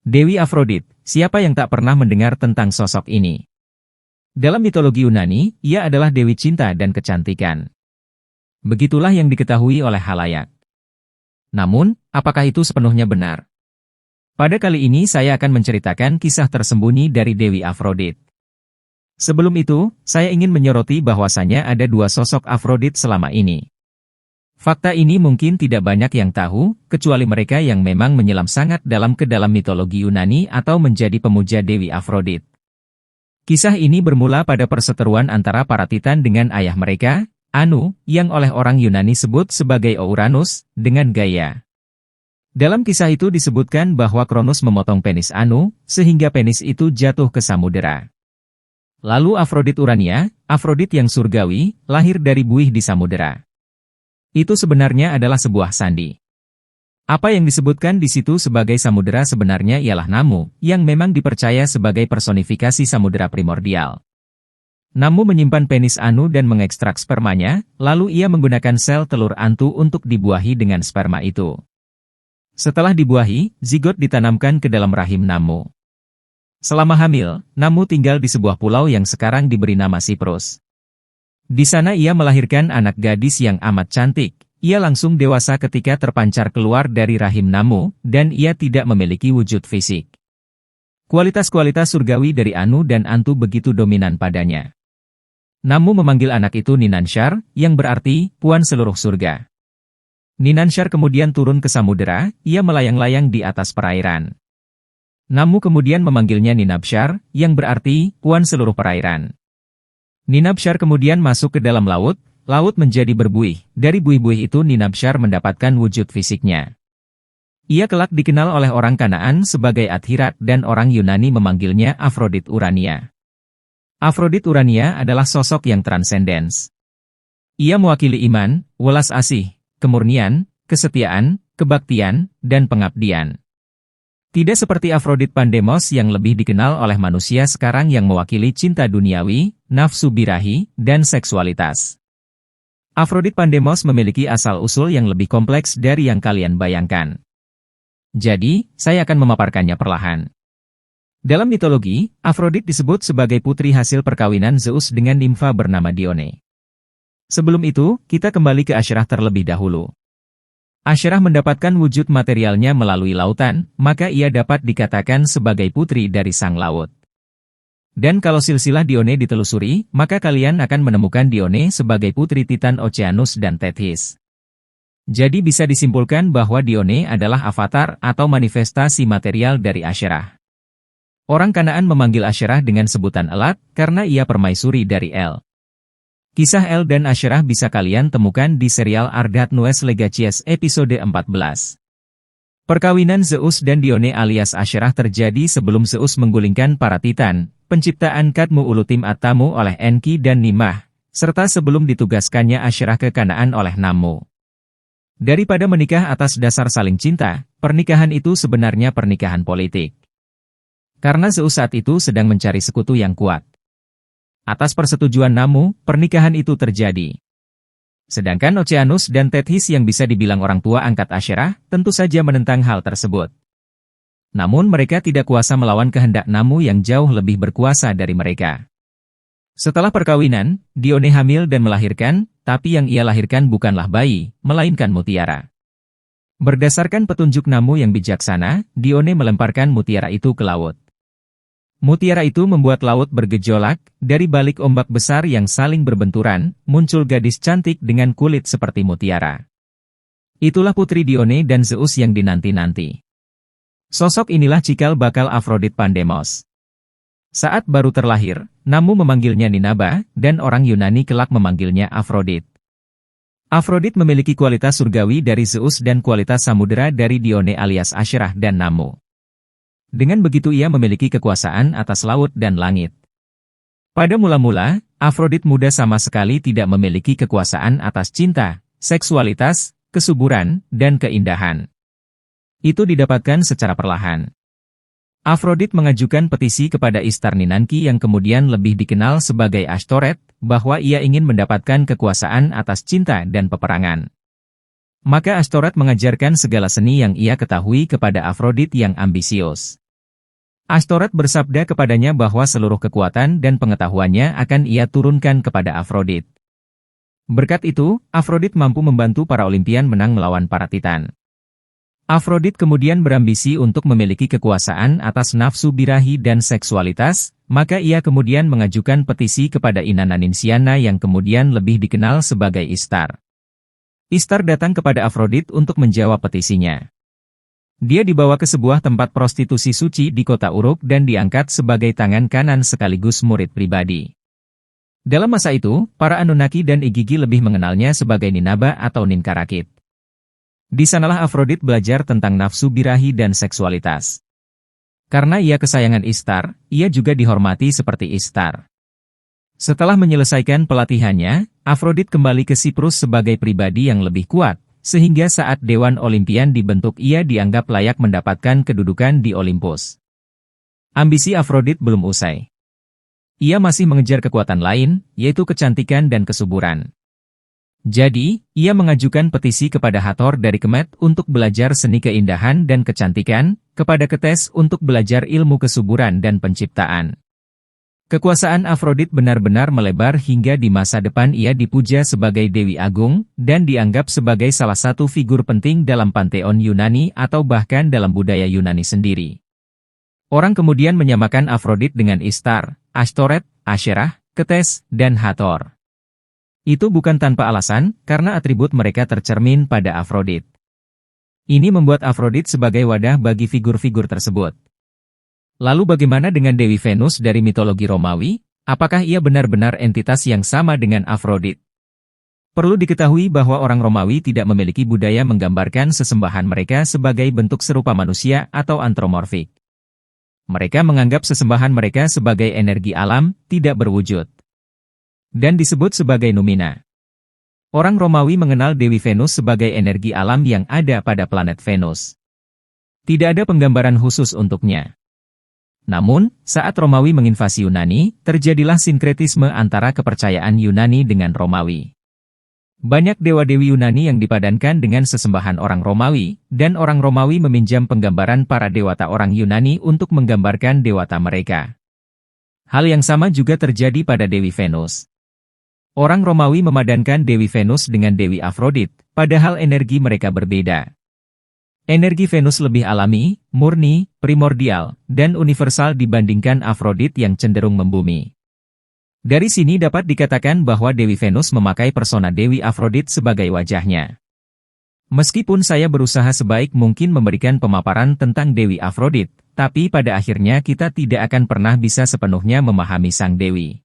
Dewi Afrodit, siapa yang tak pernah mendengar tentang sosok ini? Dalam mitologi Yunani, ia adalah dewi cinta dan kecantikan. Begitulah yang diketahui oleh halayak. Namun, apakah itu sepenuhnya benar? Pada kali ini saya akan menceritakan kisah tersembunyi dari Dewi Afrodit. Sebelum itu, saya ingin menyoroti bahwasanya ada dua sosok Afrodit selama ini. Fakta ini mungkin tidak banyak yang tahu, kecuali mereka yang memang menyelam sangat dalam ke dalam mitologi Yunani atau menjadi pemuja Dewi Afrodit. Kisah ini bermula pada perseteruan antara para titan dengan ayah mereka, Anu, yang oleh orang Yunani sebut sebagai Uranus, dengan Gaia. Dalam kisah itu disebutkan bahwa Kronos memotong penis Anu, sehingga penis itu jatuh ke samudera. Lalu Afrodit Urania, Afrodit yang surgawi, lahir dari buih di samudera. Itu sebenarnya adalah sebuah sandi. Apa yang disebutkan di situ sebagai samudera sebenarnya ialah Namu, yang memang dipercaya sebagai personifikasi samudera primordial. Namu menyimpan penis Anu dan mengekstrak spermanya, lalu ia menggunakan sel telur Antu untuk dibuahi dengan sperma itu. Setelah dibuahi, zigot ditanamkan ke dalam rahim Namu. Selama hamil, Namu tinggal di sebuah pulau yang sekarang diberi nama Siprus. Di sana ia melahirkan anak gadis yang amat cantik. Ia langsung dewasa ketika terpancar keluar dari rahim Namu, dan ia tidak memiliki wujud fisik. Kualitas-kualitas surgawi dari Anu dan Antu begitu dominan padanya. Namu memanggil anak itu Ninanshar, yang berarti puan seluruh surga. Ninanshar kemudian turun ke samudera, ia melayang-layang di atas perairan. Namu kemudian memanggilnya Ninabshar, yang berarti puan seluruh perairan. Ninabshar kemudian masuk ke dalam laut, laut menjadi berbuih. Dari buih-buih itu Ninabshar mendapatkan wujud fisiknya. Ia kelak dikenal oleh orang Kanaan sebagai Adhirat dan orang Yunani memanggilnya Afrodit Urania. Afrodit Urania adalah sosok yang transcendens. Ia mewakili iman, welas asih, kemurnian, kesetiaan, kebaktian, dan pengabdian. Tidak seperti Afrodit Pandemos yang lebih dikenal oleh manusia sekarang yang mewakili cinta duniawi, nafsu birahi, dan seksualitas. Afrodit Pandemos memiliki asal-usul yang lebih kompleks dari yang kalian bayangkan. Jadi, saya akan memaparkannya perlahan. Dalam mitologi, Afrodit disebut sebagai putri hasil perkawinan Zeus dengan nimfa bernama Dione. Sebelum itu, kita kembali ke Asherah terlebih dahulu. Asherah mendapatkan wujud materialnya melalui lautan, maka ia dapat dikatakan sebagai putri dari sang laut. Dan kalau silsilah Dione ditelusuri, maka kalian akan menemukan Dione sebagai putri Titan Oceanus dan Tethys. Jadi bisa disimpulkan bahwa Dione adalah avatar atau manifestasi material dari Asherah. Orang Kanaan memanggil Asherah dengan sebutan Elat, karena ia permaisuri dari El. Kisah El dan Asherah bisa kalian temukan di serial Ardhat Nues Legacies episode 14. Perkawinan Zeus dan Dione alias Asherah terjadi sebelum Zeus menggulingkan para titan, penciptaan Kadmu Ulutim Atamu oleh Enki dan Nimah, serta sebelum ditugaskannya Asherah ke Kanaan oleh Namu. Daripada menikah atas dasar saling cinta, pernikahan itu sebenarnya pernikahan politik. Karena Zeus saat itu sedang mencari sekutu yang kuat. Atas persetujuan Namu, pernikahan itu terjadi. Sedangkan Oceanus dan Tethys yang bisa dibilang orang tua angkat Asherah, tentu saja menentang hal tersebut. Namun mereka tidak kuasa melawan kehendak Namu yang jauh lebih berkuasa dari mereka. Setelah perkawinan, Dione hamil dan melahirkan, tapi yang ia lahirkan bukanlah bayi, melainkan mutiara. Berdasarkan petunjuk Namu yang bijaksana, Dione melemparkan mutiara itu ke laut. Mutiara itu membuat laut bergejolak, dari balik ombak besar yang saling berbenturan, muncul gadis cantik dengan kulit seperti mutiara. Itulah putri Dione dan Zeus yang dinanti-nanti. Sosok inilah cikal bakal Afrodit Pandemos. Saat baru terlahir, Namu memanggilnya Ninaba, dan orang Yunani kelak memanggilnya Afrodit. Afrodit memiliki kualitas surgawi dari Zeus dan kualitas samudera dari Dione alias Asherah dan Namu. Dengan begitu ia memiliki kekuasaan atas laut dan langit. Pada mula-mula, Afrodit muda sama sekali tidak memiliki kekuasaan atas cinta, seksualitas, kesuburan, dan keindahan. Itu didapatkan secara perlahan. Afrodit mengajukan petisi kepada Istar Ninanki yang kemudian lebih dikenal sebagai Ashtoret, bahwa ia ingin mendapatkan kekuasaan atas cinta dan peperangan. Maka Ashtoret mengajarkan segala seni yang ia ketahui kepada Afrodit yang ambisius. Astoret bersabda kepadanya bahwa seluruh kekuatan dan pengetahuannya akan ia turunkan kepada Afrodit. Berkat itu, Afrodit mampu membantu para Olimpian menang melawan para Titan. Afrodit kemudian berambisi untuk memiliki kekuasaan atas nafsu birahi dan seksualitas, maka ia kemudian mengajukan petisi kepada Inanna Ninsiana yang kemudian lebih dikenal sebagai Ishtar. Ishtar datang kepada Afrodit untuk menjawab petisinya. Dia dibawa ke sebuah tempat prostitusi suci di kota Uruk dan diangkat sebagai tangan kanan sekaligus murid pribadi. Dalam masa itu, para Anunnaki dan Igigi lebih mengenalnya sebagai Ninaba atau Ninkarakit. Di sanalah Afrodit belajar tentang nafsu birahi dan seksualitas. Karena ia kesayangan Ishtar, ia juga dihormati seperti Ishtar. Setelah menyelesaikan pelatihannya, Afrodit kembali ke Siprus sebagai pribadi yang lebih kuat, sehingga saat Dewan Olimpian dibentuk ia dianggap layak mendapatkan kedudukan di Olympus. Ambisi Afrodit belum usai. Ia masih mengejar kekuatan lain, yaitu kecantikan dan kesuburan. Jadi, ia mengajukan petisi kepada Hathor dari Kemet untuk belajar seni keindahan dan kecantikan, kepada Ketes untuk belajar ilmu kesuburan dan penciptaan. Kekuasaan Afrodit benar-benar melebar hingga di masa depan ia dipuja sebagai Dewi Agung, dan dianggap sebagai salah satu figur penting dalam panteon Yunani atau bahkan dalam budaya Yunani sendiri. Orang kemudian menyamakan Afrodit dengan Ishtar, Ashtoret, Asyerah, Ketes, dan Hathor. Itu bukan tanpa alasan, karena atribut mereka tercermin pada Afrodit. Ini membuat Afrodit sebagai wadah bagi figur-figur tersebut. Lalu bagaimana dengan Dewi Venus dari mitologi Romawi? Apakah ia benar-benar entitas yang sama dengan Afrodit? Perlu diketahui bahwa orang Romawi tidak memiliki budaya menggambarkan sesembahan mereka sebagai bentuk serupa manusia atau antropomorfik. Mereka menganggap sesembahan mereka sebagai energi alam, tidak berwujud. Dan disebut sebagai Numina. Orang Romawi mengenal Dewi Venus sebagai energi alam yang ada pada planet Venus. Tidak ada penggambaran khusus untuknya. Namun, saat Romawi menginvasi Yunani, terjadilah sinkretisme antara kepercayaan Yunani dengan Romawi. Banyak dewa-dewi Yunani yang dipadankan dengan sesembahan orang Romawi, dan orang Romawi meminjam penggambaran para dewata orang Yunani untuk menggambarkan dewata mereka. Hal yang sama juga terjadi pada Dewi Venus. Orang Romawi memadankan Dewi Venus dengan Dewi Afrodit, padahal energi mereka berbeda. Energi Venus lebih alami, murni, primordial, dan universal dibandingkan Afrodit yang cenderung membumi. Dari sini dapat dikatakan bahwa Dewi Venus memakai persona Dewi Afrodit sebagai wajahnya. Meskipun saya berusaha sebaik mungkin memberikan pemaparan tentang Dewi Afrodit, tapi pada akhirnya kita tidak akan pernah bisa sepenuhnya memahami sang Dewi.